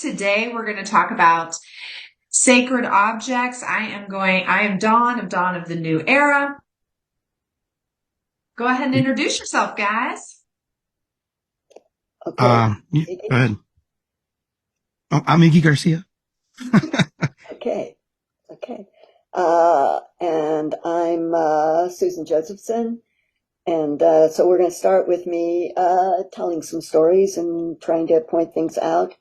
Today we're going to talk about sacred objects. I am Dawn of the New Era. Go ahead and introduce yourself, guys. Okay. Go ahead. Oh, I'm Iggy Garcia. Okay. Okay. And I'm Susan Josephson. And so we're going to start with me telling some stories and trying to point things out.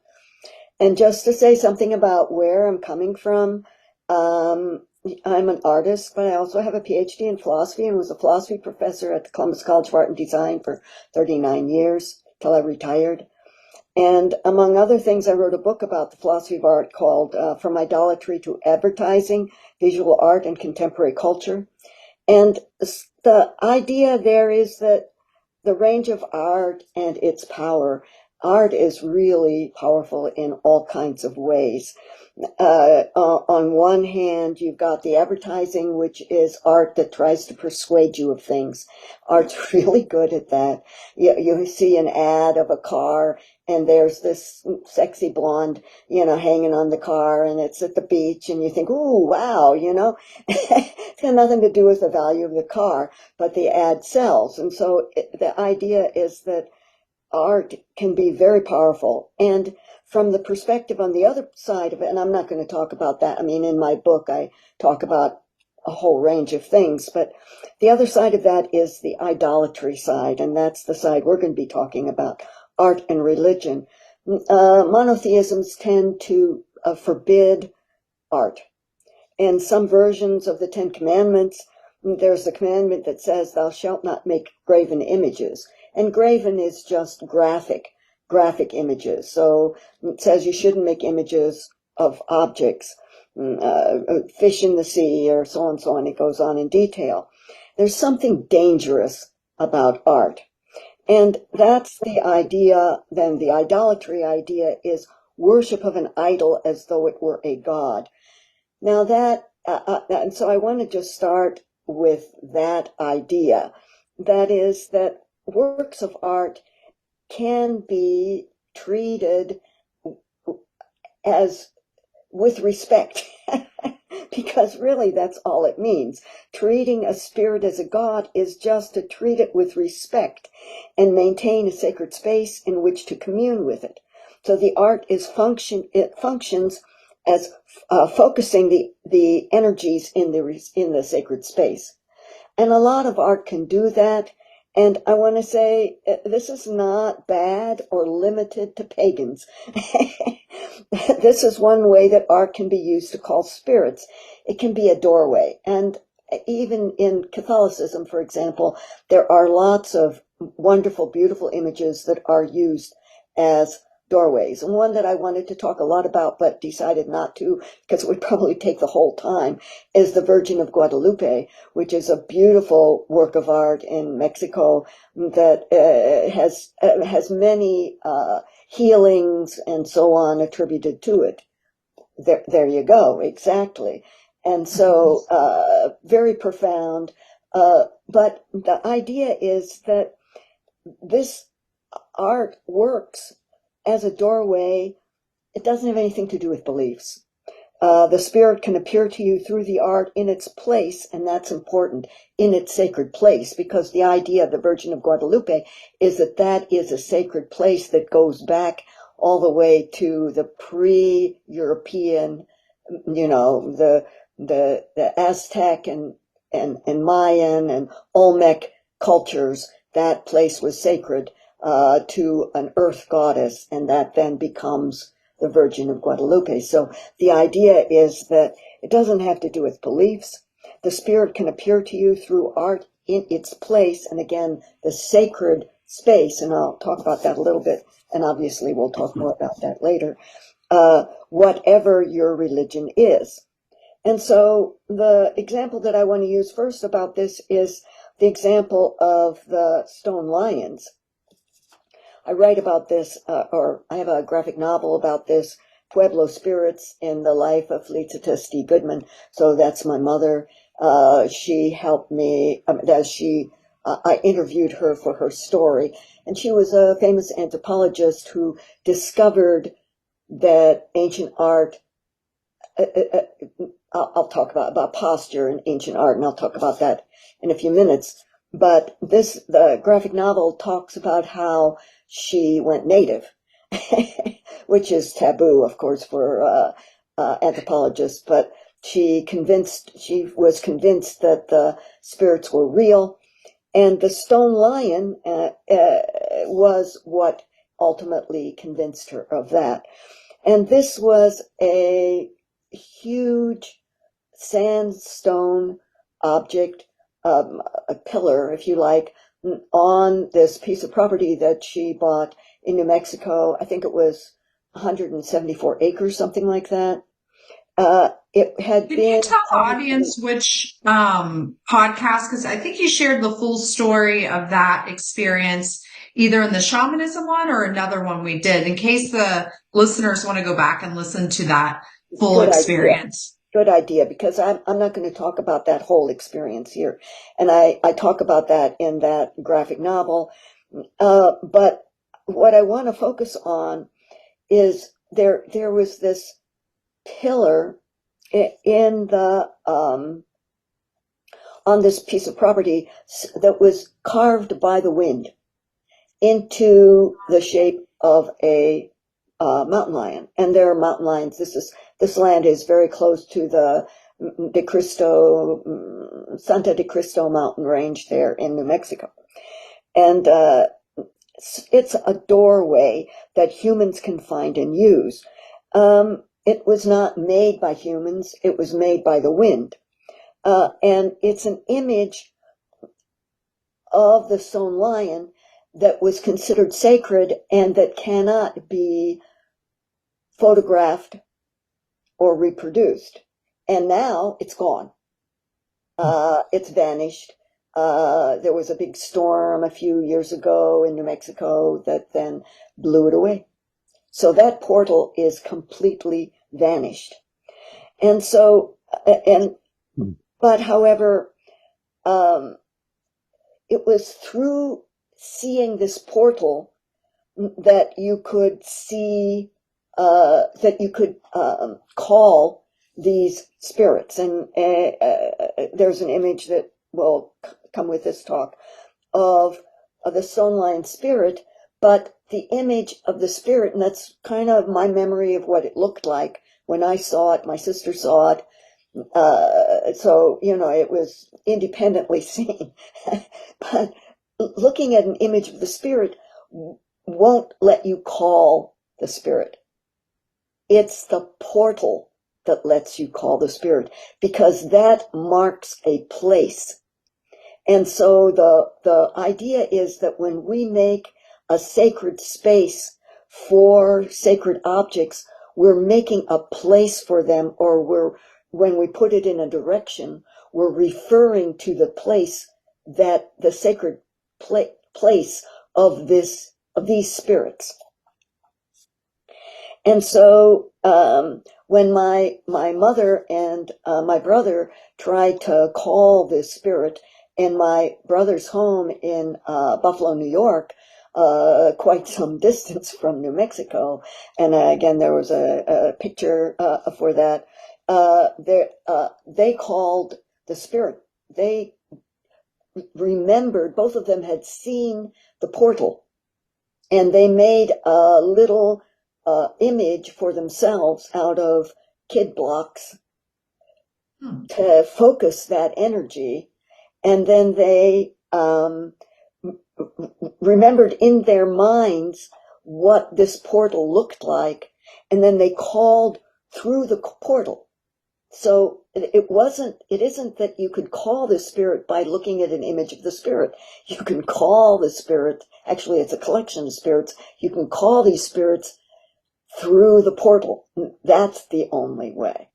And just to say something about where I'm coming from, I'm an artist, but I also have a PhD in philosophy and was a philosophy professor at the Columbus College of Art and Design for 39 years till I retired. And among other things, I wrote a book about the philosophy of art called From Idolatry to Advertising, Visual Art and Contemporary Culture. And the idea there is that the range of art and its power, art is really powerful in all kinds of ways. On one hand, you've got the advertising, which is art that tries to persuade you of things. Art's really good at that. You see an ad of a car, and there's this sexy blonde, hanging on the car, and it's at the beach, and you think, ooh, wow, It's got nothing to do with the value of the car, but the ad sells. And so the idea is that art can be very powerful. And from the perspective on the other side of it, and I'm not going to talk about that. I mean, in my book, I talk about a whole range of things, but the other side of that is the idolatry side, and that's the side we're going to be talking about, art and religion. Monotheisms tend to forbid art. And some versions of the Ten Commandments, there's the commandment that says, thou shalt not make graven images. And graven is just graphic images. So it says you shouldn't make images of objects, fish in the sea, or so on and so on. It goes on in detail. There's something dangerous about art. And that's the idea, then the idolatry idea is worship of an idol as though it were a god. Now and so I want to just start with that idea. That is that works of art can be treated as with respect, because really that's all it means. Treating a spirit as a god is just to treat it with respect and maintain a sacred space in which to commune with it. So the art it functions as focusing the energies in the sacred space. And a lot of art can do that. And I want to say this is not bad or limited to pagans. This is one way that art can be used to call spirits. It can be a doorway. And even in Catholicism, for example, there are lots of wonderful, beautiful images that are used as doorways. And one that I wanted to talk a lot about, but decided not to, because it would probably take the whole time, is the Virgin of Guadalupe, which is a beautiful work of art in Mexico that has many healings and so on attributed to it. There you go, exactly. And so very profound. But the idea is that this art works as a doorway. It doesn't have anything to do with beliefs. The spirit can appear to you through the art in its place, and that's important, in its sacred place, because the idea of the Virgin of Guadalupe is that is a sacred place that goes back all the way to the pre-European, the Aztec and Mayan and Olmec cultures. That place was sacred to an earth goddess, and that then becomes the Virgin of Guadalupe. So the idea is that it doesn't have to do with beliefs. The spirit can appear to you through art in its place, and again, the sacred space, and I'll talk about that a little bit, and obviously we'll talk more about that later, whatever your religion is. And so the example that I want to use first about this is the example of the stone lions. I write about this, or I have a graphic novel about this, Pueblo Spirits in the Life of Felicitas D. Goodman. So that's my mother. She helped me, I interviewed her for her story. And she was a famous anthropologist who discovered that ancient art, I'll talk about posture in ancient art, and I'll talk about that in a few minutes. But the graphic novel talks about how she went native, which is taboo, of course, for anthropologists. But she was convinced that the spirits were real, and the stone lion was what ultimately convinced her of that. And this was a huge sandstone object, a pillar, if you like, on this piece of property that she bought in New Mexico. I think it was 174 acres, something like that. It had Can been. you tell the audience which podcast? Because I think you shared the full story of that experience, either in the shamanism one or another one we did, in case the listeners want to go back and listen to that full experience. Good idea, because I'm not going to talk about that whole experience here. And I talk about that in that graphic novel. But what I want to focus on is there was this pillar in the on this piece of property that was carved by the wind into the shape of a mountain lion. And there are mountain lions. This land is very close to the Santa de Cristo mountain range there in New Mexico. And it's a doorway that humans can find and use. It was not made by humans. It was made by the wind. And it's an image of the stone lion that was considered sacred and that cannot be photographed or reproduced. And now it's gone. It's vanished. There was a big storm a few years ago in New Mexico that then blew it away. So that portal is completely vanished. And so, but however, it was through seeing this portal that you could see, that you could call these spirits. And there's an image that will come with this talk of the stone lion spirit, but the image of the spirit, and that's kind of my memory of what it looked like when I saw it. My sister saw it. So, it was independently seen. But looking at an image of the spirit won't let you call the spirit. It's the portal that lets you call the spirit, because that marks a place. And so the idea is that when we make a sacred space for sacred objects, we're making a place for them, or when we put it in a direction, we're referring to the place, that the sacred place of these spirits. And so when my mother and my brother tried to call this spirit in my brother's home in Buffalo, New York, quite some distance from New Mexico, and again there was a picture for that, they called the spirit. They remembered, both of them had seen the portal, and they made a little image for themselves out of kid blocks to focus that energy. And then they remembered in their minds what this portal looked like, and then they called through the portal. So it isn't that you could call the spirit by looking at an image of the spirit. You can call the spirit, actually it's a collection of spirits, you can call these spirits through the portal. That's the only way.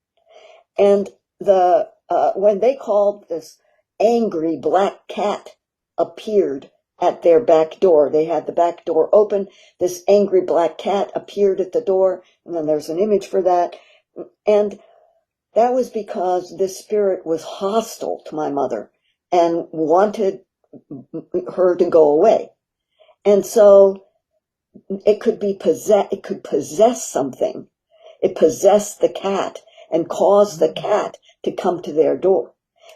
And when they called, this angry black cat appeared at their back door. They had the back door open. This angry black cat appeared at the door, and then there's an image for that. And that was because this spirit was hostile to my mother and wanted her to go away. And so it could possess something. It possessed the cat and caused the cat to come to their door.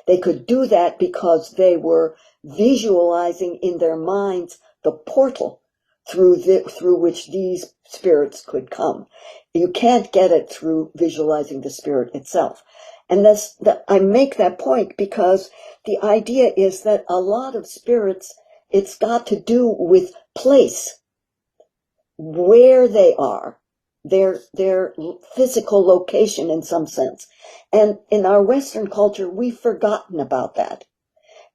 They could do that because they were visualizing in their minds the portal through which these spirits could come. You can't get it through visualizing the spirit itself. And I make that point because the idea is that a lot of spirits, it's got to do with place, where they are, their physical location in some sense. And in our Western culture, we've forgotten about that.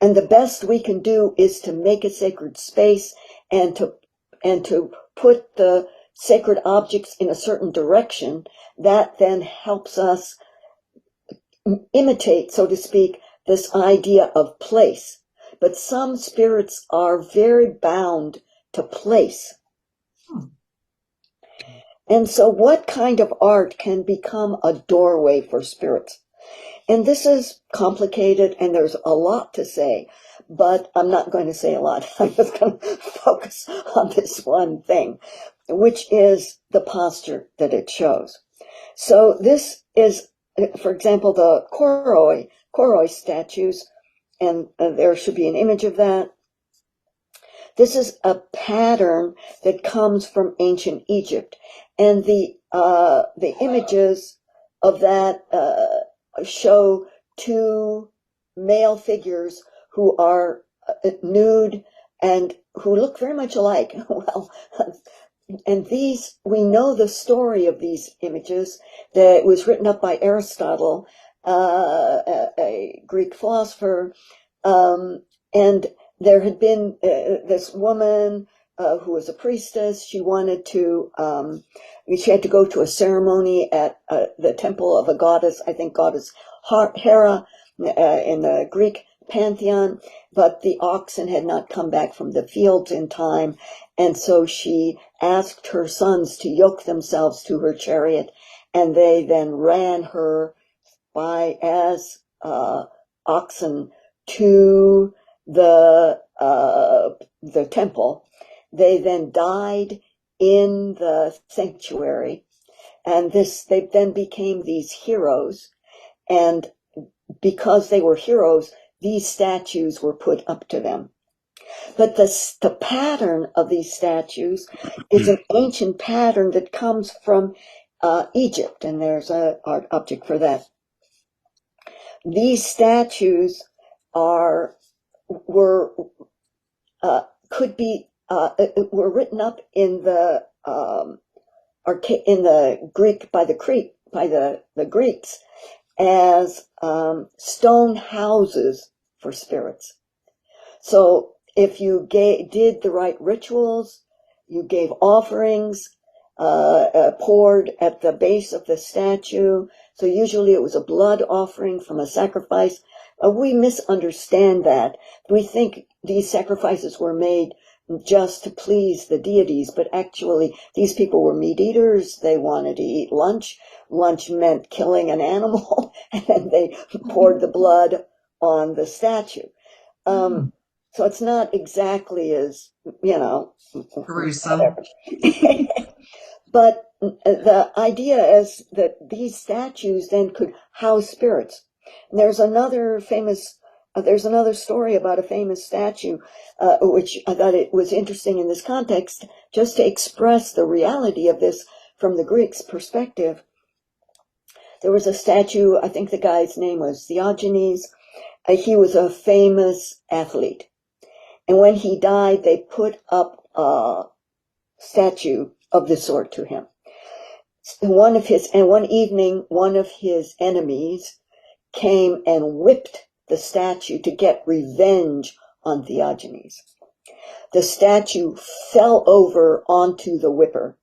And the best we can do is to make a sacred space and to put the sacred objects in a certain direction that then helps us imitate, so to speak, this idea of place. But some spirits are very bound to place. And so what kind of art can become a doorway for spirits? And this is complicated, and there's a lot to say, but I'm not going to say a lot. I'm just going to focus on this one thing, which is the posture that it shows. So this is, for example, the Koroi statues, and there should be an image of that. This is a pattern that comes from ancient Egypt, and the images of that show two male figures who are nude and who look very much alike. Well, and these, we know the story of these images, that it was written up by Aristotle, a Greek philosopher, and there had been this woman who was a priestess. She wanted to, she had to go to a ceremony at the temple of a goddess, I think goddess Hera, in the Greek pantheon, but the oxen had not come back from the fields in time, and so she asked her sons to yoke themselves to her chariot, and they then ran her as oxen to the temple. They then died in the sanctuary, and they then became these heroes. And because they were heroes, these statues were put up to them. But the pattern of these statues is an ancient pattern that comes from Egypt, and there's an art object for that. These statues were written up in the Greek by the Greeks as stone houses for spirits. So if you did the right rituals, you gave offerings, poured at the base of the statue. So usually it was a blood offering from a sacrifice. We misunderstand that. We think these sacrifices were made just to please the deities, but actually these people were meat eaters. They wanted to eat lunch. Lunch meant killing an animal, and then they poured the blood on the statue. So it's not exactly as, gruesome. But the idea is that these statues then could house spirits. And there's another story about a famous statue, which I thought it was interesting in this context, just to express the reality of this from the Greeks' perspective. There was a statue, I think the guy's name was Diogenes. He was a famous athlete. And when he died, they put up a statue of the sort to him. One evening, one of his enemies came and whipped the statue to get revenge on Diogenes. The statue fell over onto the whipper.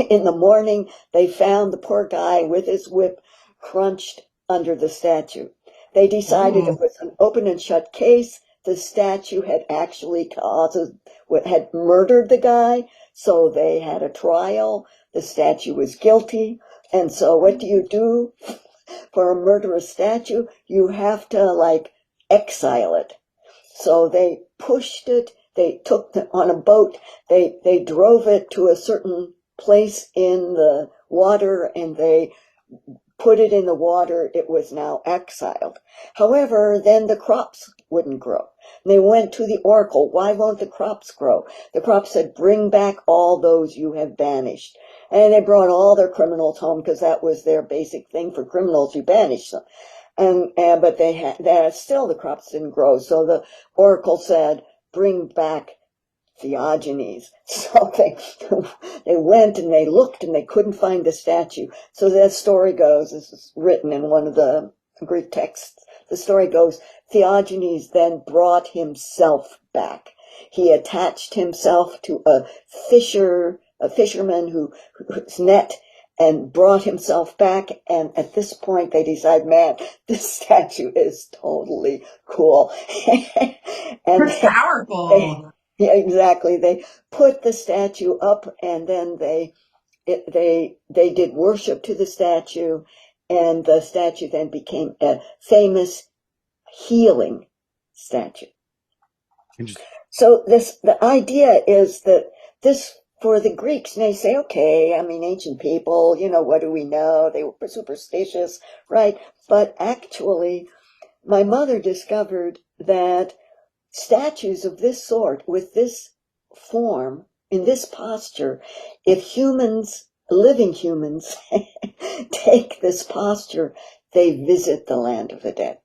In the morning, they found the poor guy with his whip crunched under the statue. They decided it was an open and shut case. The statue had actually had murdered the guy, so they had a trial. The statue was guilty. And so what do you do for a murderous statue? You have to exile it. So they pushed it they took on a boat, they drove it to a certain place in the water, and they put it in the water. It was now exiled. However, then the crops wouldn't grow. They went to the oracle. Why won't the crops grow? The crops said, bring back all those you have banished. And they brought all their criminals home, because that was their basic thing for criminals. You banish them. But still the crops didn't grow. So the oracle said, bring back Theogenes. So they went and they looked and they couldn't find the statue. So the story goes, this is written in one of the Greek texts, the story goes, Theogenes then brought himself back. He attached himself to a fisherman whose net, and brought himself back. And at this point they decide, man, this statue is totally cool. And It's powerful. yeah, exactly. They put the statue up, and then they did worship to the statue, and the statue then became a famous healing statue. So the idea is that this, for the Greeks, and they say, okay, I mean, ancient people, what do we know? They were superstitious, right? But actually, my mother discovered that statues of this sort, with this form, in this posture, if living humans, take this posture, they visit the land of the dead.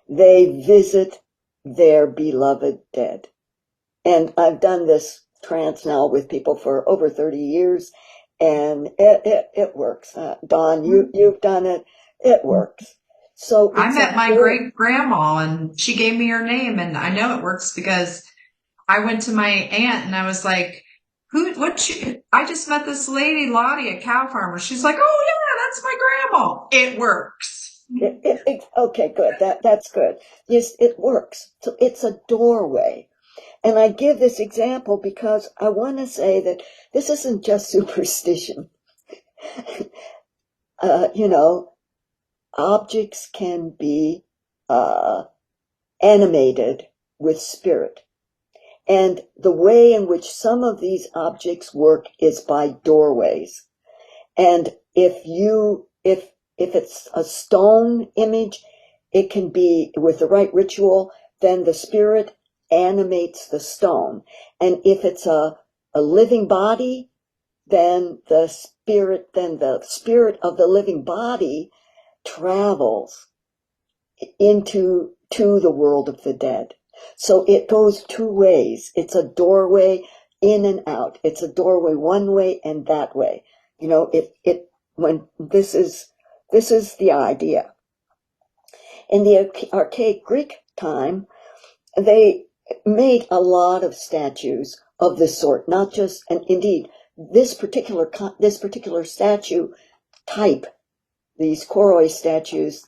They visit their beloved dead. And I've done this trance now with people for over 30 years, and it works. Dawn, you've done it. It works. So I met my great grandma and she gave me her name, and I know it works because I went to my aunt and I was like, I just met this lady, Lottie, a cow farmer. She's like, oh yeah, that's my grandma. It works. Okay, good. That's good. Yes, it works. So it's a doorway. And I give this example because I want to say that this isn't just superstition. Objects can be animated with spirit. And the way in which some of these objects work is by doorways. And if it's a stone image, it can be, with the right ritual, then the spirit animates the stone. And if it's a living body, then the spirit of the living body travels into the world of the dead. So it goes two ways. It's a doorway in and out. It's a doorway one way and that way. This is the idea. In the Archaic Greek time, they made a lot of statues of this sort, not just, and indeed, this particular statue type, these koroi statues,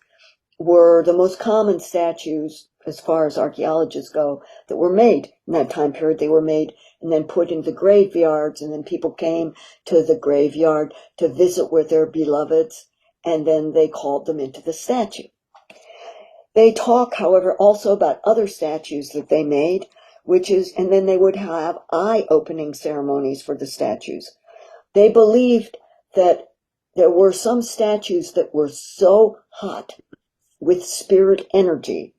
were the most common statues, as far as archaeologists go, that were made in that time period. They were made and then put into graveyards, and then people came to the graveyard to visit with their beloveds, and then they called them into the statue. They talk, however, also about other statues that they made, and then they would have eye-opening ceremonies for the statues. They believed that there were some statues that were so hot with spirit energy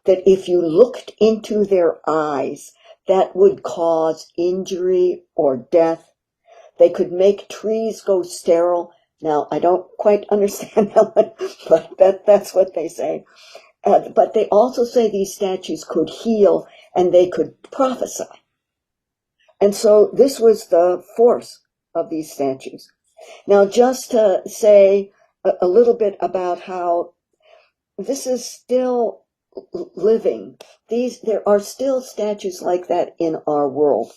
that if you looked into their eyes, that would cause injury or death. They could make trees go sterile. Now, I don't quite understand that one, but that's what they say. But they also say these statues could heal and they could prophesy. And so this was the force of these statues. Now, just to say a little bit about how this is still living. There are still statues like that in our world.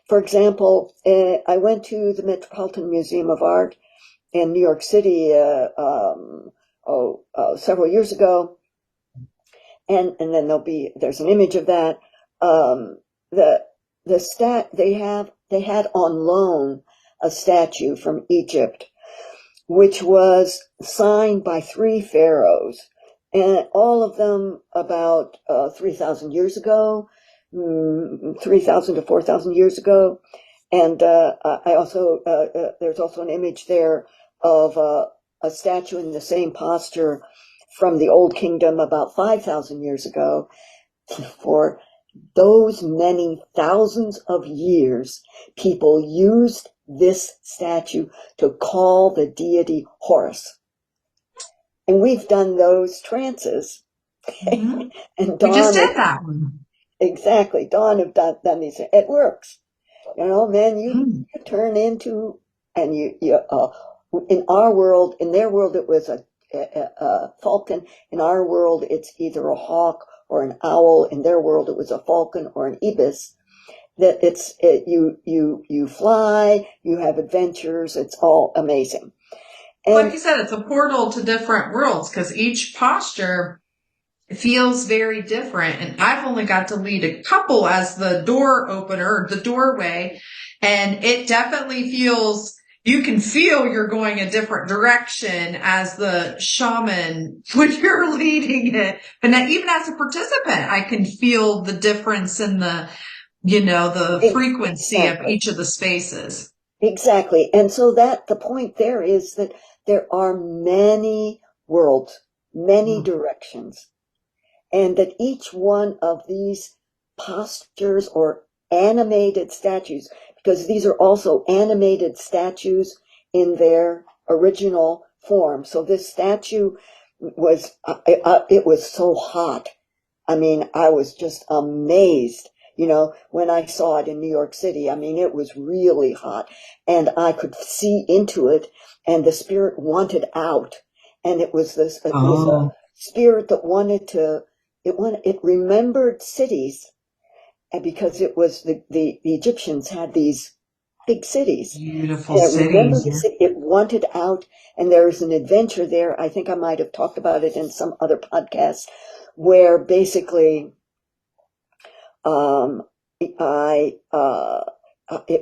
For example, I went to the Metropolitan Museum of Art in New York City several years ago, and then there's an image of that. They had on loan a statue from Egypt, which was signed by 3 pharaohs. And all of them about 3,000 years ago. 3,000 to 4,000 years ago. And I also there's also an image there of a statue in the same posture from the Old Kingdom about 5,000 years ago. For those many thousands of years, people used this statue to call the deity Horus. And we've done those trances. Mm-hmm. And We just did that one. Exactly. Dawn have done these. It works. You know, man, you turn into, and in our world, in their world, it was a falcon. In our world, it's either a hawk or an owl. In their world, it was a falcon or an ibis. That you fly, you have adventures. It's all amazing. And like you said, it's a portal to different worlds because each posture feels very different. And I've only got to lead a couple as the door opener, the doorway. And it definitely feels, you can feel you're going a different direction as the shaman when you're leading it. But now, even as a participant, I can feel the difference in the, the frequency of each of the spaces. Exactly. And so that the point there is that there are many worlds, many directions, and that each one of these postures or animated statues, because these are also animated statues in their original form. So this statue was, it was so hot. I mean, I was just amazed. When I saw it in New York City, I mean, it was really hot and I could see into it and the spirit wanted out. And it was it was a spirit that it remembered cities, and because it was the Egyptians had these big cities. Beautiful cities. It wanted out, and there's an adventure there. I think I might have talked about it in some other podcast, where basically it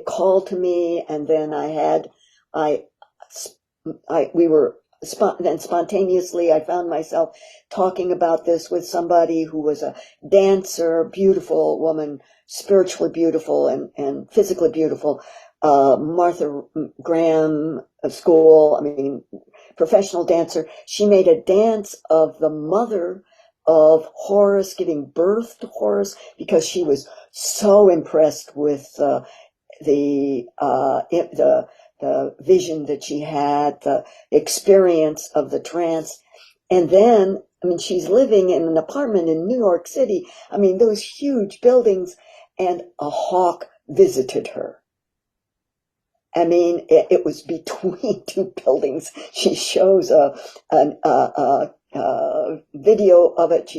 called to me, and then then spontaneously I found myself talking about this with somebody who was a dancer, beautiful woman, spiritually beautiful and physically beautiful, Martha Graham School, professional dancer. She made a dance of the mother of Horus, giving birth to Horus, because she was so impressed with the vision that she had, the experience of the trance. And then, she's living in an apartment in New York City. Those huge buildings, and a hawk visited her. It was between two buildings. She shows a video of it.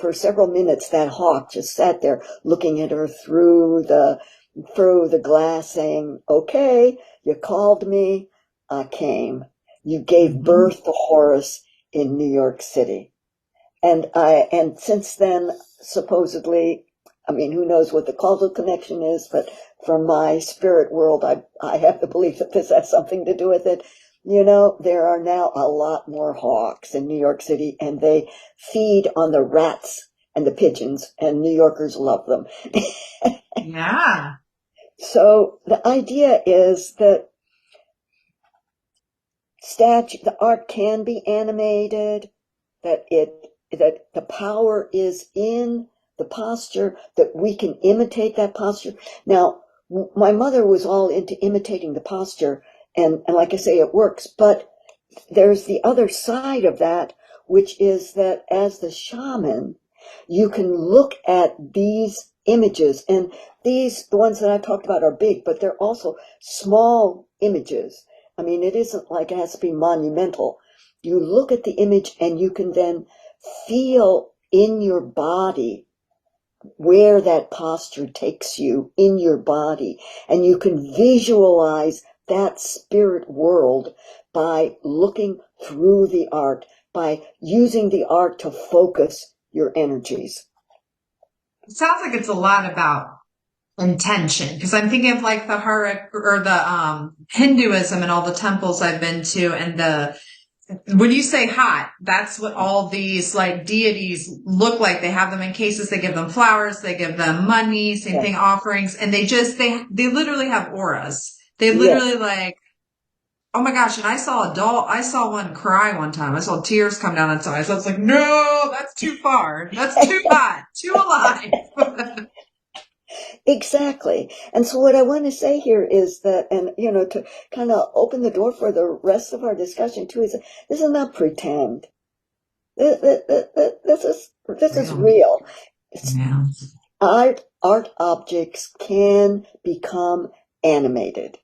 For several minutes, that hawk just sat there looking at her through the glass, saying, "Okay, you called me, I came. You gave birth to Horus in New York City." And since then, supposedly, who knows what the causal connection is, but from my spirit world, I have the belief that this has something to do with it. There are now a lot more hawks in New York City, and they feed on the rats and the pigeons, and New Yorkers love them. Yeah. So the idea is that the art can be animated, that the power is in the posture, that we can imitate that posture. Now, my mother was all into imitating the posture, and like I say, it works, but there's the other side of that, which is that as the shaman, you can look at these images, and the ones that I talked about are big, but they're also small images. It isn't like it has to be monumental. You look at the image and you can then feel in your body where that posture takes you in your body, and you can visualize that spirit world by looking through the art, by using the art to focus your energies. It sounds like it's a lot about intention, because I'm thinking of like the Hinduism and all the temples I've been to, and when you say hot, that's what all these like deities look like. They have them in cases. They give them flowers. They give them money. Same thing, offerings, and they literally have auras. They literally like. Oh my gosh! And I saw a doll. I saw one cry one time. I saw tears come down its eyes. I was like, "No, that's too far. That's too hot. Too alive." Exactly. And so what I want to say here is that, and to kind of open the door for the rest of our discussion too, is that this is not pretend. This is real. Yeah. Art objects can become animated.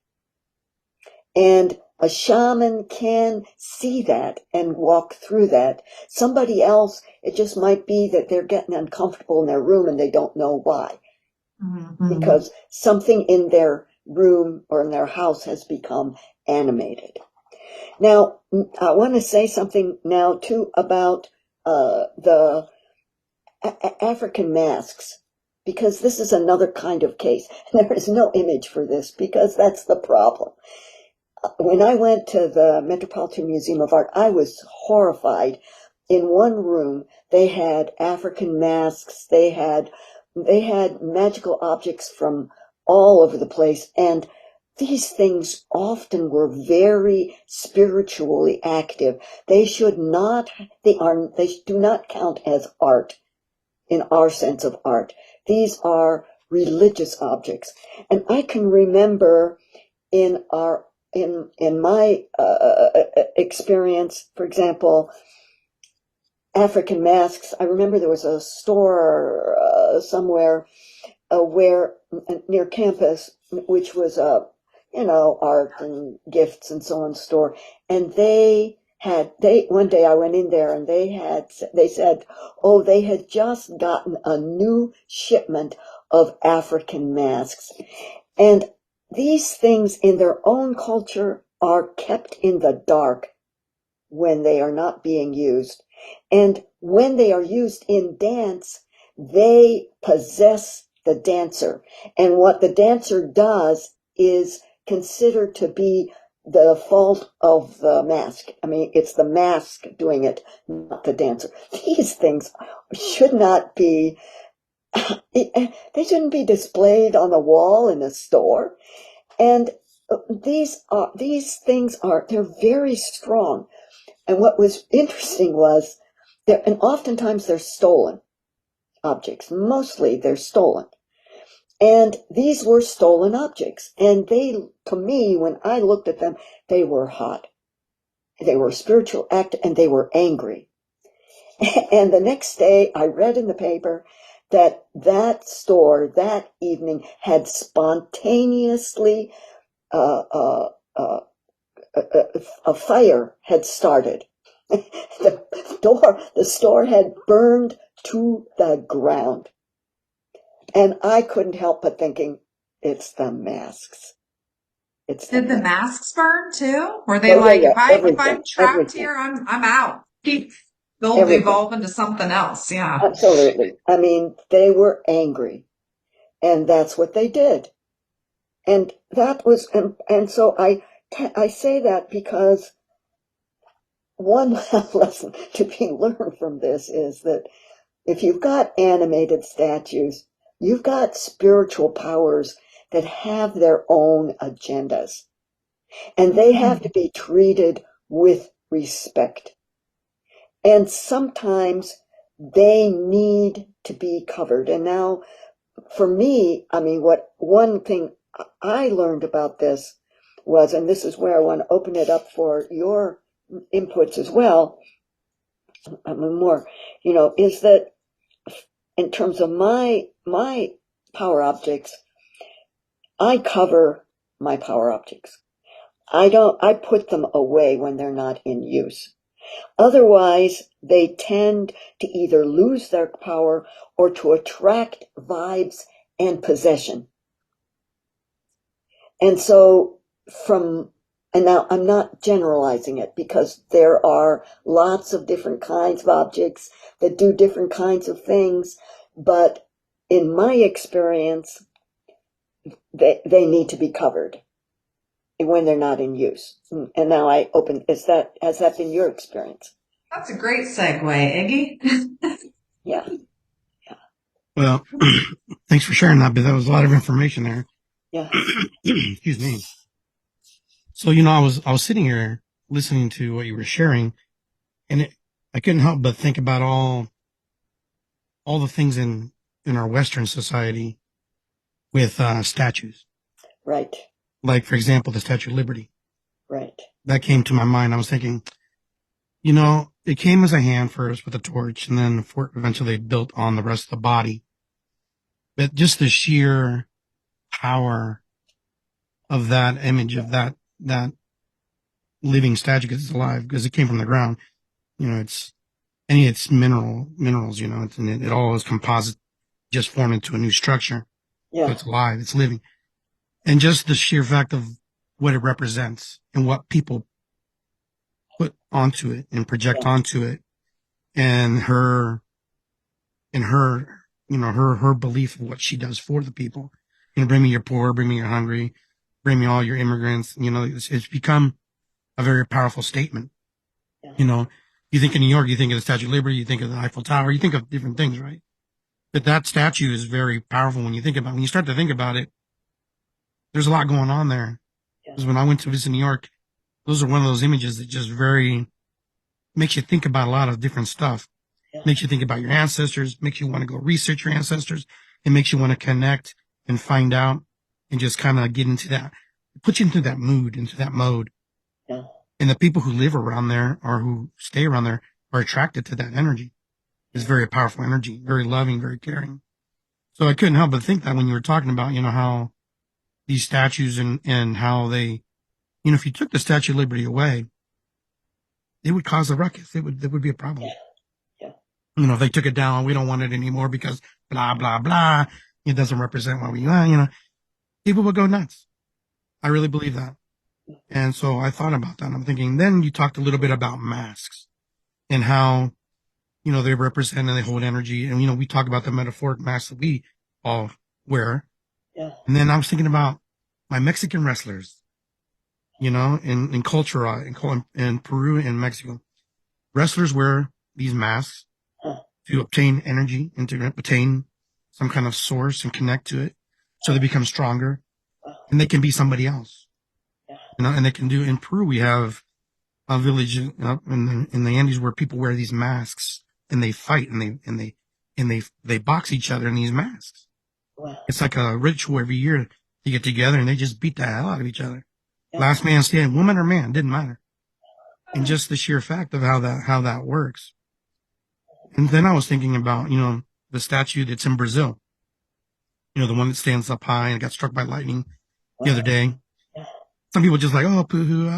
And a shaman can see that and walk through that. Somebody else, it just might be that they're getting uncomfortable in their room and they don't know why. Mm-hmm. Because something in their room or in their house has become animated. Now, I want to say something now too about the African masks, because this is another kind of case. There is no image for this because that's the problem. When I went to the Metropolitan Museum of Art, I was horrified. In one room, they had African masks, they had magical objects from all over the place, and these things often were very spiritually active. They do not count as art in our sense of art. These are religious objects. And I can remember in my experience, for example, African masks. I remember there was a store somewhere where near campus, which was a art and gifts and so on store, and one day I went in there and they said, oh, they had just gotten a new shipment of African masks, and these things in their own culture are kept in the dark when they are not being used. And when they are used in dance, they possess the dancer. And what the dancer does is considered to be the fault of the mask. I mean, it's the mask doing it, not the dancer. These things should not be, they shouldn't be displayed on a wall in a store. And these things they're very strong. And what was interesting was and oftentimes they're stolen objects. Mostly they're stolen. And these were stolen objects. And to me, when I looked at them, they were hot. They were a spiritual act and they were angry. And the next day I read in the paper that store that evening had spontaneously a fire had started. The store had burned to the ground. And I couldn't help but thinking, it's the masks. Did the masks burn too? Were they like, if I'm trapped here, I'm out. They'll evolve into something else. Yeah. Absolutely. I mean, they were angry, and that's what they did. And that was, and so I say that because one lesson to be learned from this is that if you've got animated statues, you've got spiritual powers that have their own agendas, and they have to be treated with respect. And sometimes they need to be covered. And now, for me, I mean, one thing I learned about this was, and this is where I want to open it up for your inputs as well, more, is that in terms of my power objects, I cover my power objects. I put them away when they're not in use. Otherwise, they tend to either lose their power or to attract vibes and possession. And so and now I'm not generalizing it because there are lots of different kinds of objects that do different kinds of things, but in my experience, they need to be covered. when they're not in use. And now has that been your experience? That's a great segue, Iggy. Yeah. Well, thanks for sharing that, but that was a lot of information there. Yeah. Excuse me. So, I was sitting here listening to what you were sharing, and I couldn't help but think about all the things in our Western society with statues. Right. Like, for example, the Statue of Liberty. Right. That came to my mind. I was thinking, it came as a hand first with a torch, and then eventually built on the rest of the body. But just the sheer power of that image, of that living statue, because it's alive, because it came from the ground. It's minerals, it all is composite, just formed into a new structure. Yeah. So it's alive, it's living. And just the sheer fact of what it represents and what people put onto it and project onto it, and her belief of what she does for the people. Bring me your poor, bring me your hungry, bring me all your immigrants. It's become a very powerful statement. Yeah. You think of New York, you think of the Statue of Liberty, you think of the Eiffel Tower, you think of different things, right? But that statue is very powerful when you start to think about it. There's a lot going on there. Because when I went to visit New York, those are one of those images that just makes you think about a lot of different stuff. Yeah. Makes you think about your ancestors, makes you want to go research your ancestors. It makes you want to connect and find out and just kind of get into that, put you into that mood, into that mode. Yeah. And the people who live around there or who stay around there are attracted to that energy. It's very powerful energy, very loving, very caring. So I couldn't help but think that when you were talking about, how these statues and how they, if you took the Statue of Liberty away, it would cause a ruckus. It would be a problem. Yeah. If they took it down, we don't want it anymore because blah, blah, blah. It doesn't represent what we are, people would go nuts. I really believe that. And so I thought about that. I'm thinking, then you talked a little bit about masks and how, they represent and they hold energy. And, we talk about the metaphoric masks that we all wear. Yeah. And then I was thinking about my Mexican wrestlers, in culture, in Peru and Mexico. Wrestlers wear these masks to obtain energy and to obtain some kind of source and connect to it. So they become stronger and they can be somebody else. And they can do. In Peru, we have a village in the Andes where people wear these masks and they fight and they box each other in these masks. Wow. It's like a ritual every year. They get together and they just beat the hell out of each other. Yeah. Last man standing, woman or man, didn't matter. And just the sheer fact of how that works. And then I was thinking about, the statue that's in Brazil. The one that stands up high and got struck by lightning the other day. Some people just like, oh, poo-hoo,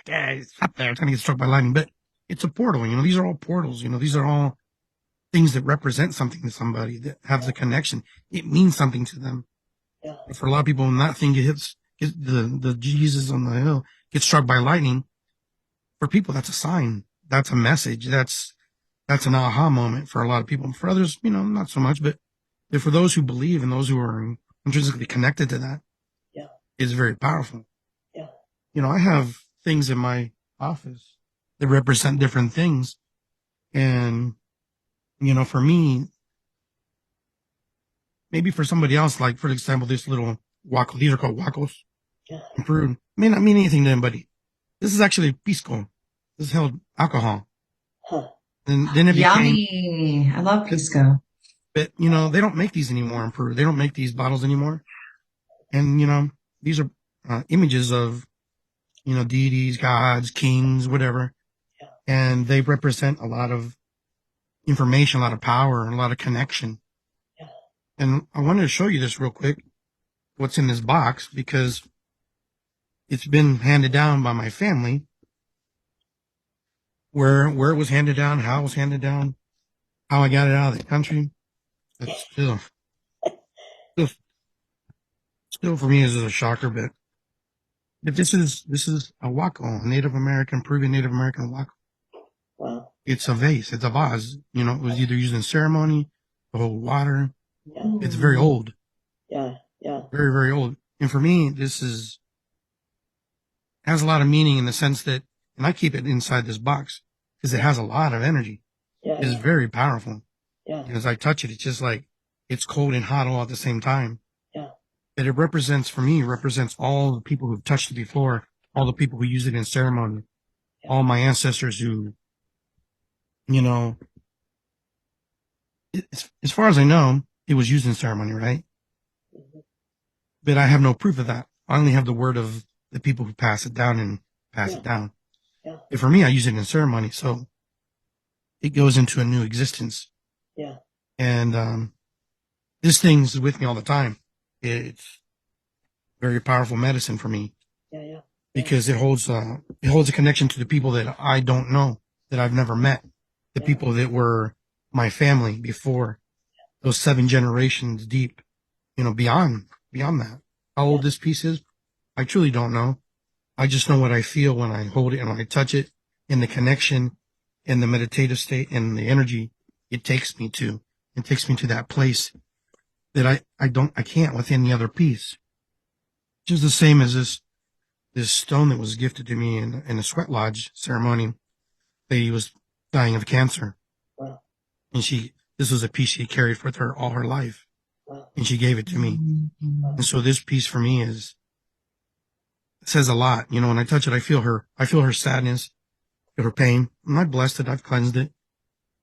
it's up there trying to get struck by lightning. But it's a portal, these are all portals, these are all things that represent something to somebody, that have the connection. It means something to them. Yeah. For a lot of people, when that thing hits the Jesus on the hill, gets struck by lightning, for people, that's a sign. That's a message. That's an aha moment for a lot of people. For others, not so much, but for those who believe and those who are intrinsically connected to that, it's very powerful. Yeah. I have things in my office that represent different things. And, for me, maybe for somebody else, like, for example, this little waco, these are called wacos. Yeah. In Peru, may not mean anything to anybody. This is actually pisco. This is held alcohol. Huh. And then it became... Yummy. I love pisco. But, they don't make these anymore in Peru. They don't make these bottles anymore. And, these are images of, deities, gods, kings, whatever. Yeah. And they represent a lot of information, a lot of power, and a lot of connection. Yeah. And I wanted to show you this real quick, what's in this box, because it's been handed down by my family. Where it was handed down, how it was handed down, how I got it out of the country. It's still for me is a shocker, but this is a waco, a Native American, Peruvian Native American waco. Wow. It's a vase, it's a vase. It was either used in ceremony, to hold water. Yeah. It's very old. Yeah, yeah. Very, very old. And for me, this is has a lot of meaning in the sense that, and I keep it inside this box because it has a lot of energy. Yeah. It's very powerful. Yeah. As I touch it, it's just like it's cold and hot all at the same time. Yeah. But it represents, for me, represents all the people who've touched it before, all the people who use it in ceremony, all my ancestors who, you know, as far as I know, it was used in ceremony, right? Mhm. But I have no proof of that. I only have the word of the people who pass it down and pass Yeah. it down. Yeah. But for me, I use it in ceremony, so it goes into a new existence. Yeah. And this thing's with me all the time. It's very powerful medicine for me Yeah. Yeah. because it holds a connection to the people that I don't know, that I've never met, the Yeah. people that were my family before, those 7 generations deep, beyond that. How old this piece is, I truly don't know. I just know what I feel when I hold it and when I touch it, and the connection and the meditative state and the energy it takes me to. It takes me to that place that I can't with any other piece. Just the same as this stone that was gifted to me in a sweat lodge ceremony. Lady was dying of cancer. Wow. And this was a piece she carried with her all her life. Wow. And she gave it to me. Wow. And so this piece for me says a lot. When I touch it, I feel her sadness, her pain. I'm blessed that I've cleansed it,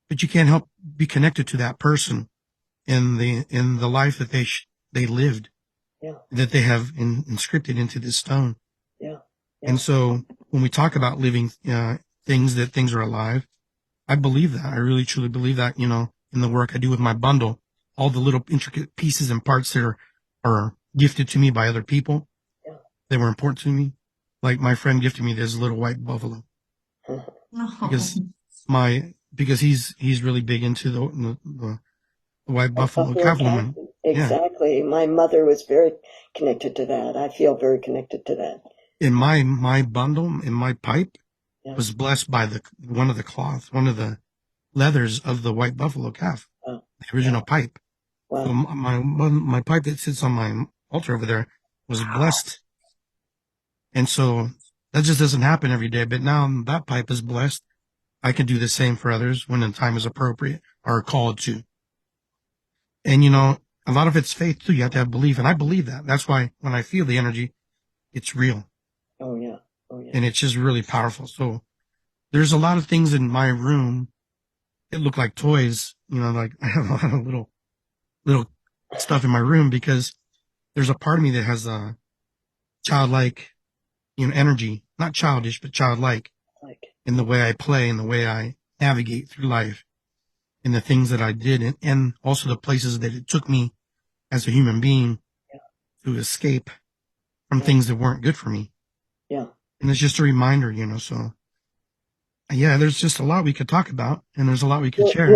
but you can't help be connected to that person in the life that they lived, Yeah. that they have inscripted into this stone. Yeah. Yeah. And so when we talk about living, things are alive, I believe that. I really truly believe that, in the work I do with my bundle, all the little intricate pieces and parts that are gifted to me by other people. Yeah. They were important to me. Like my friend gifted me this little white buffalo because he's really big into the white buffalo calf woman. Exactly. Yeah. My mother was very connected to that. I feel very connected to that. In my bundle, in my pipe, Yeah. was blessed by one of the leathers of the white buffalo calf, Wow. the original pipe. Wow. So my pipe that sits on my altar over there was blessed. And so that just doesn't happen every day. But now that pipe is blessed. I can do the same for others when the time is appropriate or called to. And a lot of it's faith too. You have to have belief. And I believe that. That's why when I feel the energy, it's real. Oh yeah. Oh yeah. And it's just really powerful. So there's a lot of things in my room that look like toys. Like I have a lot of little stuff in my room because there's a part of me that has a childlike, energy, not childish, but childlike in the way I play and the way I navigate through life and the things that I did and also the places that it took me as a human being to escape from things that weren't good for me. Yeah. And it's just a reminder, so yeah, there's just a lot we could talk about and there's a lot we could share.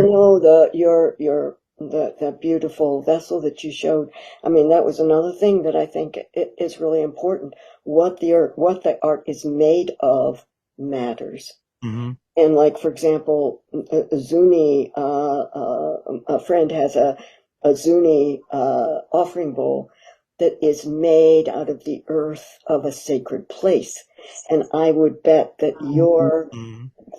The beautiful vessel that you showed. I mean, that was another thing that I think is really important. What the art is made of matters. Mm-hmm. And like, for example, Zuni, a friend has a Zuni offering bowl that is made out of the earth of a sacred place. And I would bet that your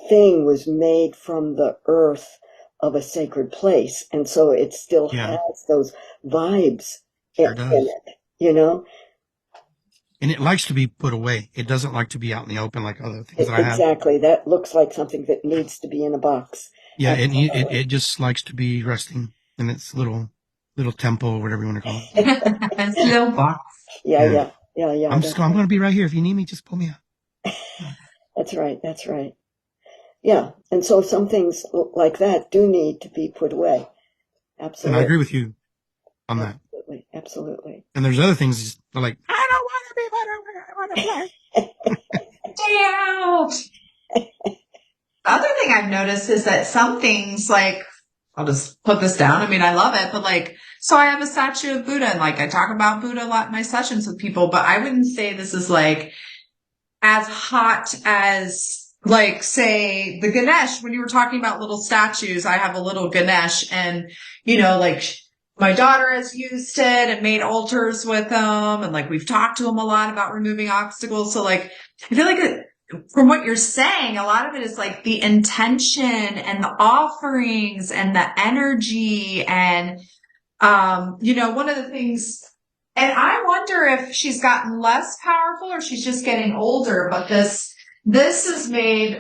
thing was made from the earth of a sacred place. And so it still has those vibes in it, And it likes to be put away. It doesn't like to be out in the open like other things that I have. Exactly. That looks like something that needs to be in a box. Yeah, it just likes to be resting in its little temple or whatever you want to call it. It's a little box. Yeah. I'm going to be right here. If you need me, just pull me out. That's right. Yeah. And so some things like that do need to be put away. Absolutely. And I agree with you on that. Absolutely. And there's other things that are like, I don't want to be whatever I want to play. Stay out. The other thing I've noticed is that some things, like, I'll just put this down. I mean, I love it, but so I have a statue of Buddha, and I talk about Buddha a lot in my sessions with people, but I wouldn't say this is as hot as say the Ganesh. When you were talking about little statues, I have a little Ganesh, and my daughter has used it and made altars with them. And like, we've talked to them a lot about removing obstacles. So like, I feel like from what you're saying, a lot of it is like the intention and the offerings and the energy. And, one of the things, and I wonder if she's gotten less powerful or she's just getting older, but this is made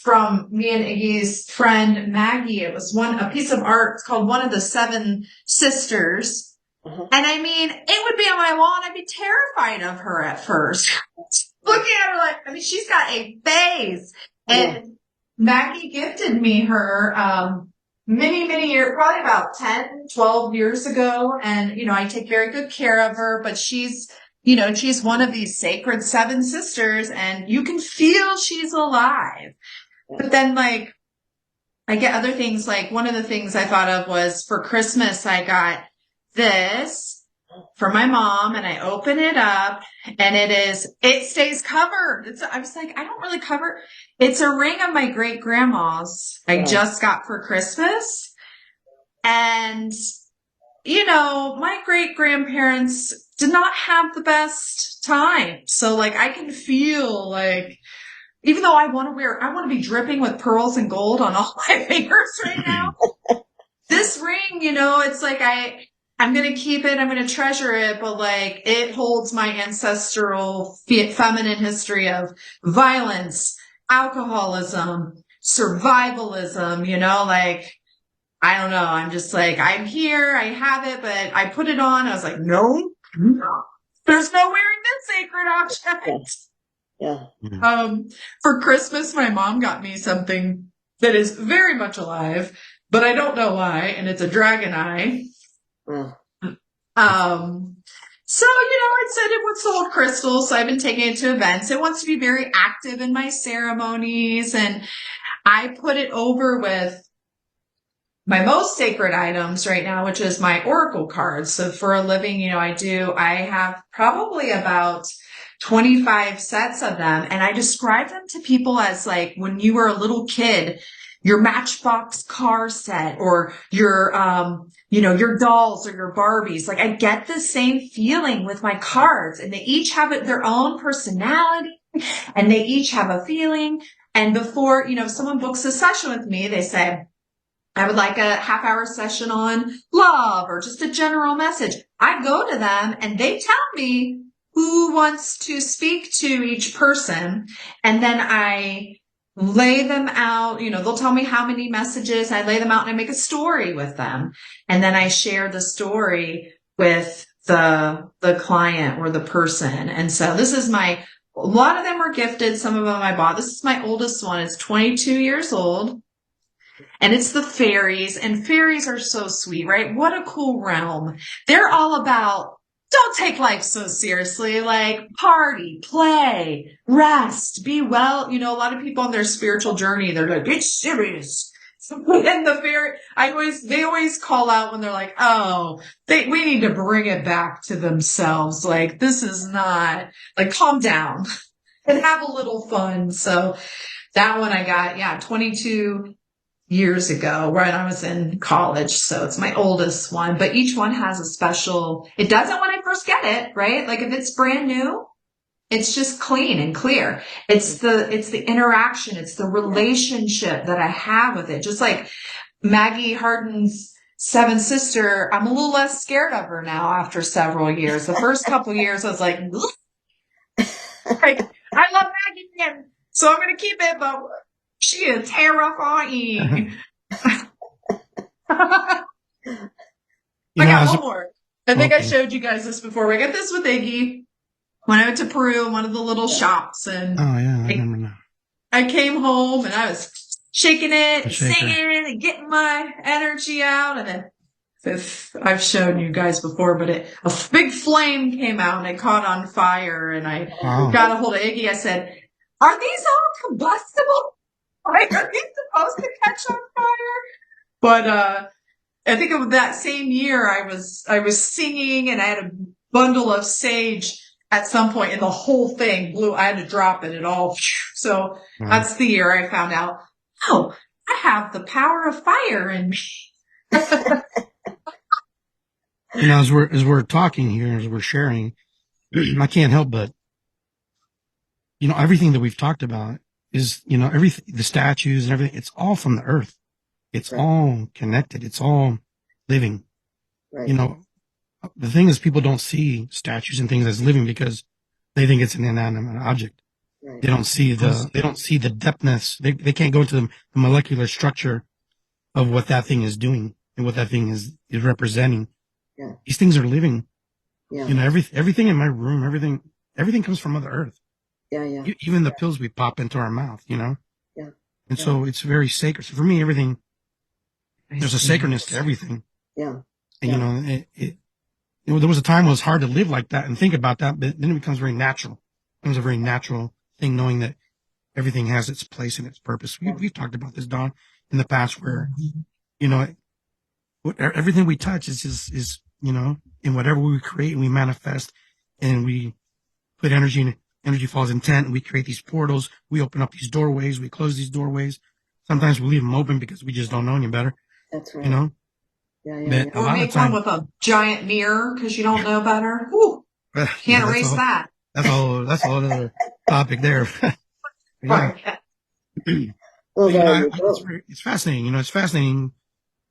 from me and Iggy's friend Maggie. It was a piece of art called One of the Seven Sisters. And I mean, it would be on my wall and I'd be terrified of her at first. Looking at her like, I mean, she's got a face. And Maggie gifted me her many years, probably about 10, 12 years ago. And, I take very good care of her, but she's one of these sacred seven sisters and you can feel she's alive. But then like, I get other things. Like one of the things I thought of was for Christmas, I got this for my mom and I open it up and it stays covered. I was like, I don't really cover. It's a ring of my great grandma's I just got for Christmas. And my great grandparents did not have the best time. So like I can feel like, even though I want to be dripping with pearls and gold on all my fingers right now. This ring, it's like I'm going to keep it. I'm going to treasure it. But like it holds my ancestral feminine history of violence, alcoholism, survivalism, like, I don't know. I'm just like, I'm here. I have it, but I put it on. I was like, no, there's no wearing this sacred object. Yeah. For Christmas, my mom got me something that is very much alive, but I don't know why. And it's a dragon eye. So, it said it would hold crystals. So I've been taking it to events. It wants to be very active in my ceremonies. And I put it over with my most sacred items right now, which is my oracle cards. So for a living, I have probably about 25 sets of them. And I describe them to people as like when you were a little kid, your Matchbox car set or your dolls or your Barbies. Like I get the same feeling with my cards and they each have their own personality and they each have a feeling. And before, if someone books a session with me, they say, I would like a half-hour session on love or just a general message. I go to them and they tell me who wants to speak to each person. And then I lay them out. They'll tell me how many messages. I lay them out and I make a story with them. And then I share the story with the client or the person. And so this is a lot of them were gifted. Some of them I bought. This is my oldest one. It's 22 years old. And it's the fairies, and fairies are so sweet, right? What a cool realm. They're all about, don't take life so seriously, like party, play, rest, be well. A lot of people on their spiritual journey, they're like, it's serious. And they always call out when they're like, oh, we need to bring it back to themselves. Like, this is not, like, calm down and have a little fun. So that one I got, 22 years ago when I was in college. So it's my oldest one, but each one has a special, it doesn't when I first get it, right? Like if it's brand new, it's just clean and clear. It's the interaction. It's the relationship that I have with it. Just like Maggie Hardin's seven sister, I'm a little less scared of her now after several years. The first couple of years I was like, I love Maggie again, so I'm going to keep it, but she is terrifying. I got one more. I think I showed you guys this before. I got this with Iggy when I went to Peru in one of the little shops. And I remember now. I came home and I was shaking it and singing and getting my energy out. And then I've shown you guys before, but a big flame came out and it caught on fire. And I got a hold of Iggy. I said, are these all combustible? Like, are these supposed to catch on fire? But I think of that same year, I was singing and I had a bundle of sage at some point and the whole thing blew. I had to drop it at all. So that's the year I found out, oh, I have the power of fire in me. as we're talking here, as we're sharing, I can't help but, everything that we've talked about is, everything, the statues and everything, it's all from the earth. It's Right. all connected. It's all living. Right. The thing is, people don't see statues and things as living because they think it's an inanimate object. Right. They don't see the depthness. They can't go into the molecular structure of what that thing is doing and what that thing is representing. Yeah. These things are living. Yeah. Everything in my room, everything comes from Mother Earth. Yeah. Yeah. Even the pills we pop into our mouth, Yeah. And so it's very sacred. So for me, everything, there's a sacredness to everything. Yeah. And, there was a time when it was hard to live like that and think about that, but then it becomes very natural. It becomes a very natural thing, knowing that everything has its place and its purpose. We've talked about this, Dawn, in the past, where, everything we touch is, in whatever we create and we manifest and we put energy in, energy falls intent, and we create these portals. We open up these doorways. We close these doorways. Sometimes we leave them open because we just don't know any better. That's right. Yeah. Yeah. But a Or lot of make time, one with a giant mirror because you don't know better. Whew, can't erase that. That's a whole other topic there. Yeah. Well, It's fascinating. It's fascinating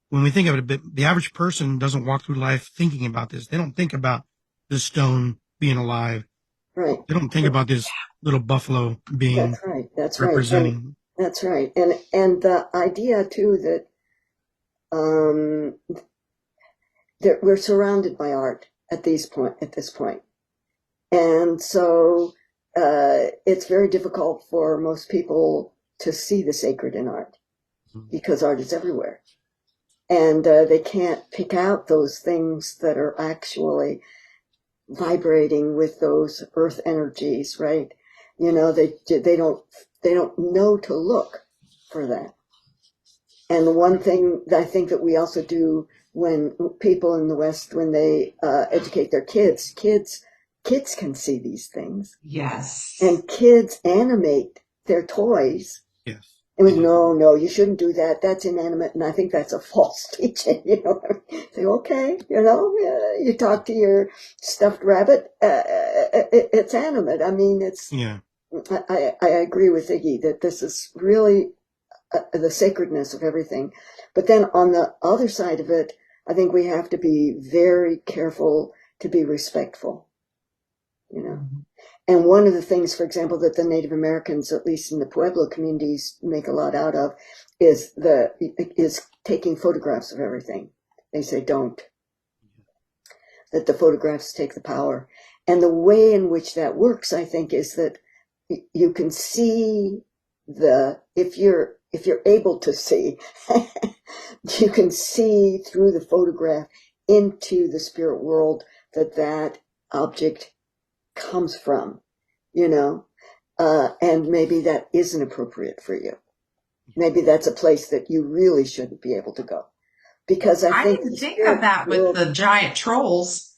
when we think of it. But the average person doesn't walk through life thinking about this. They don't think about the stone being alive. Right. They don't think about this little buffalo being That's right. That's representing. Right. That's right. And the idea too that that we're surrounded by art at this point. And so it's very difficult for most people to see the sacred in art because art is everywhere. And they can't pick out those things that are actually vibrating with those earth energies, right? They don't know to look for that. And the one thing that I think that we also do when people in the West, when they educate their kids can see these things. Yes. And kids animate their toys. Yes. And no, you shouldn't do that. That's inanimate. And I think that's a false teaching, Say, okay, you talk to your stuffed rabbit. It's animate. I mean, I agree with Iggy that this is really the sacredness of everything. But then on the other side of it, I think we have to be very careful to be respectful, Mm-hmm. And one of the things, for example, that the Native Americans, at least in the Pueblo communities, make a lot out of is taking photographs of everything. They say don't. That the photographs take the power. And the way in which that works, I think, is that you can see if you're able to see, you can see through the photograph into the spirit world that object comes from, and maybe that isn't appropriate for you. Maybe that's a place that you really shouldn't be able to go. Because I didn't think of that with the giant trolls.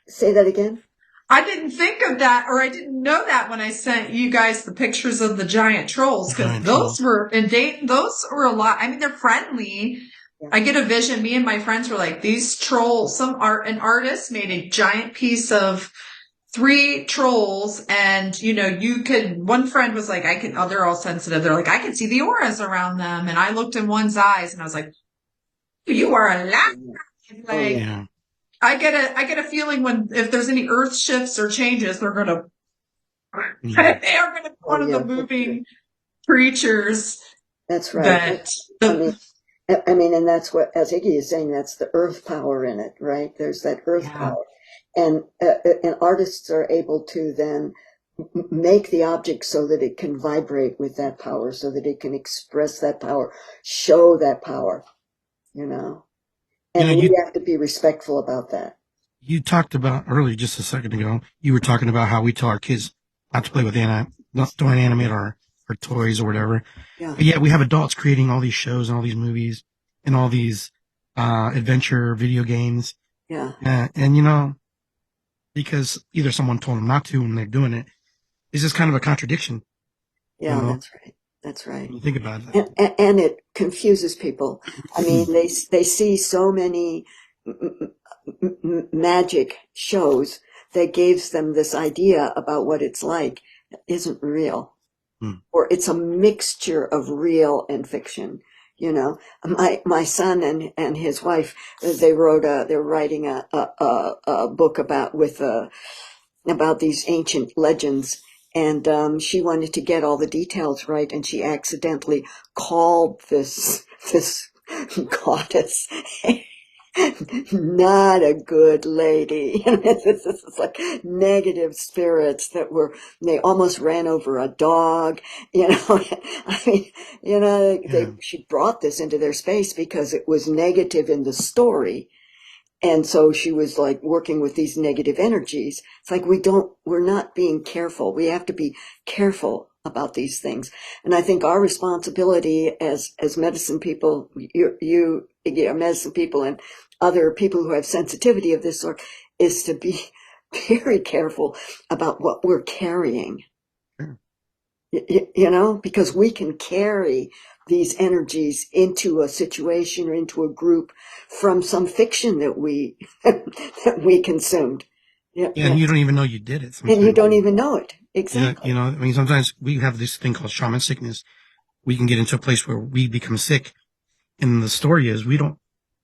Say that again? I didn't think of that, or I didn't know that when I sent you guys the pictures of the giant trolls, because those were in Dayton. Those were a lot. I mean, they're friendly. Yeah. I get a vision. Me and my friends were like, these trolls. An artist made a giant piece of 3 trolls, and one friend was like, they're all sensitive. They're like, I can see the auras around them. And I looked in one's eyes and I was like, you are a liar. Like, yeah. I get a feeling if there's any earth shifts or changes, they are going to be one of the moving creatures. That's right. I mean, and that's what, as Iggy is saying, that's the earth power in it, right? There's that earth power. And artists are able to then make the object so that it can vibrate with that power, so that it can express that power, show that power, And we have to be respectful about that. You talked about earlier, just a second ago, you were talking about how we tell our kids not to play with don't animate our toys or whatever. Yeah. But yet we have adults creating all these shows and all these movies and all these adventure video games. Yeah. And because either someone told them not to and they're doing it. It's just kind of a contradiction. Yeah, that's right. That's right. When you think about it. And it confuses people. I mean, they see so many magic shows that gives them this idea about what it's like isn't real. Or it's a mixture of real and fiction. You know, my son and his wife, they're writing a book about these ancient legends. And she wanted to get all the details right, and she accidentally called this goddess not a good lady. This is like negative spirits they almost ran over a dog, you know. I mean, you know, she brought this into their space because it was negative in the story. And so she was like working with these negative energies. It's like we're not being careful. We have to be careful about these things. And I think our responsibility as medicine people, you medicine people and other people who have sensitivity of this sort, is to be very careful about what we're carrying. Sure. You know, because we can carry these energies into a situation or into a group from some fiction that we consumed. Yeah, and you don't even know you did it sometimes. And you don't even know it. Exactly. You know, I mean, sometimes we have this thing called shaman sickness. We can get into a place where we become sick. And the story is we don't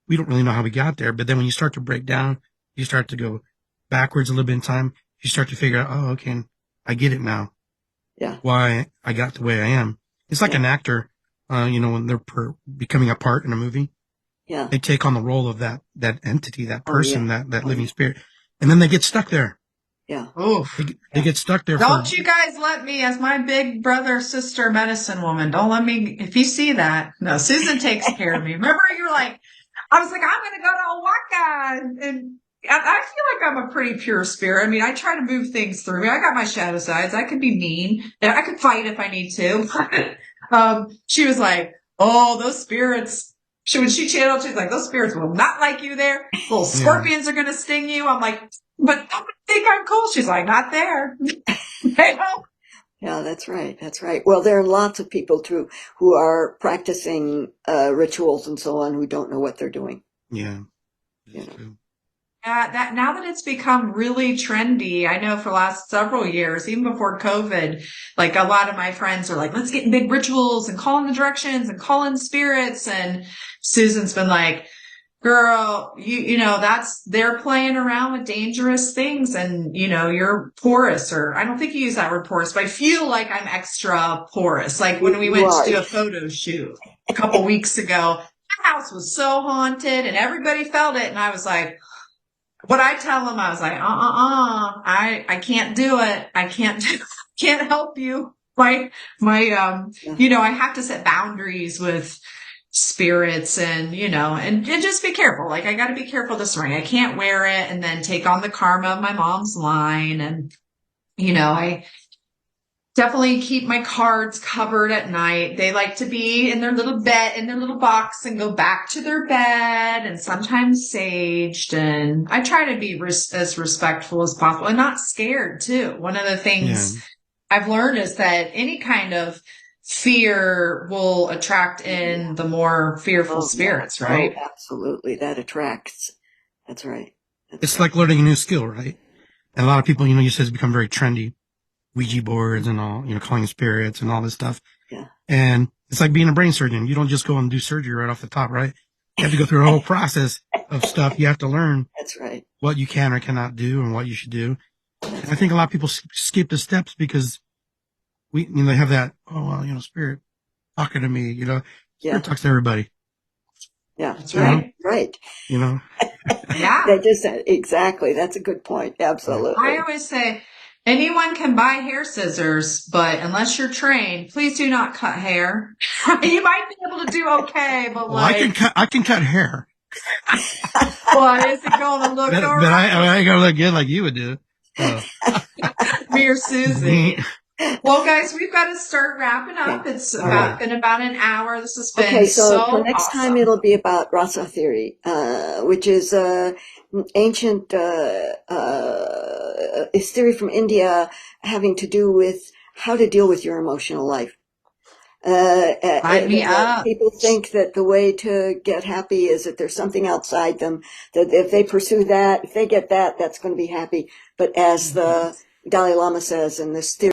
really know how we got there. But then when you start to break down, you start to go backwards a little bit in time. You start to figure out, oh, okay, I get it now. Yeah. Why I got the way I am. It's like an actor, you know, when they're becoming a part in a movie. Yeah. They take on the role of that entity, that person, that living spirit. And then they get stuck there. Yeah. Oh, they get stuck there. Don't you guys let me, as my big brother, sister, medicine woman, don't let me, if you see that. No, Susan takes care of me. Remember you were like, I was like, I'm going to go to Oaxaca. And I feel like I'm a pretty pure spirit. I mean, I try to move things through. I got my shadow sides. I could be mean. I could fight if I need to. She was like, oh, those spirits. When she channeled, she's like, those spirits will not like you there. Little scorpions are going to sting you. I'm like, but don't think I'm cool. She's like, not there. Yeah, that's right. That's right. Well, there are lots of people too who are practicing rituals and so on who don't know what they're doing. Yeah. You know. That now that it's become really trendy, I know for the last several years, even before COVID, like a lot of my friends are like, let's get in big rituals and call in the directions and call in spirits. And Susan's been like, girl, you know, they're playing around with dangerous things and, you know, you're porous, or I don't think you use that word porous, but I feel like I'm extra porous. Like when we went to do a photo shoot a couple weeks ago, the house was so haunted and everybody felt it. And I was like, what I tell them, I was like, I can't do it. I can't help you. You know, I have to set boundaries with spirits and, you know, and just be careful. Like I got to be careful this ring. I can't wear it and then take on the karma of my mom's line. And, you know, I definitely keep my cards covered at night. They like to be in their little bed, in their little box and go back to their bed and sometimes saged. And I try to be as respectful as possible and not scared too. One of the things I've learned is that any kind of fear will attract in the more fearful spirits, right? Oh, absolutely. That attracts. That's right. It's like learning a new skill, right? And a lot of people, you know, you said it's become very trendy. Ouija boards and all, you know, calling spirits and all this stuff. Yeah. And it's like being a brain surgeon. You don't just go and do surgery right off the top, right? You have to go through a whole process of stuff. You have to learn. That's right. What you can or cannot do and what you should do. And I think a lot of people skip the steps because you know, they have that, oh, well, you know, spirit talking to me, you know, spirit talks to everybody. Yeah, that's right. Right. You know? Yeah. Exactly. That's a good point. Absolutely. I always say, anyone can buy hair scissors, but unless you're trained, please do not cut hair. You might be able to do okay, but well, I can cut hair. Well, is it going to look all right? But I ain't going to look good like you would do. Me or Susie. Well, guys, we've got to start wrapping up. It's been about an hour. This has been so for next awesome. time it'll be about rasa theory, which is ancient is theory from India having to do with how to deal with your emotional life. Sign me up. People think that the way to get happy is that there's something outside them, that if they pursue that, if they get that, that's going to be happy. But as the Dalai Lama says, and this theory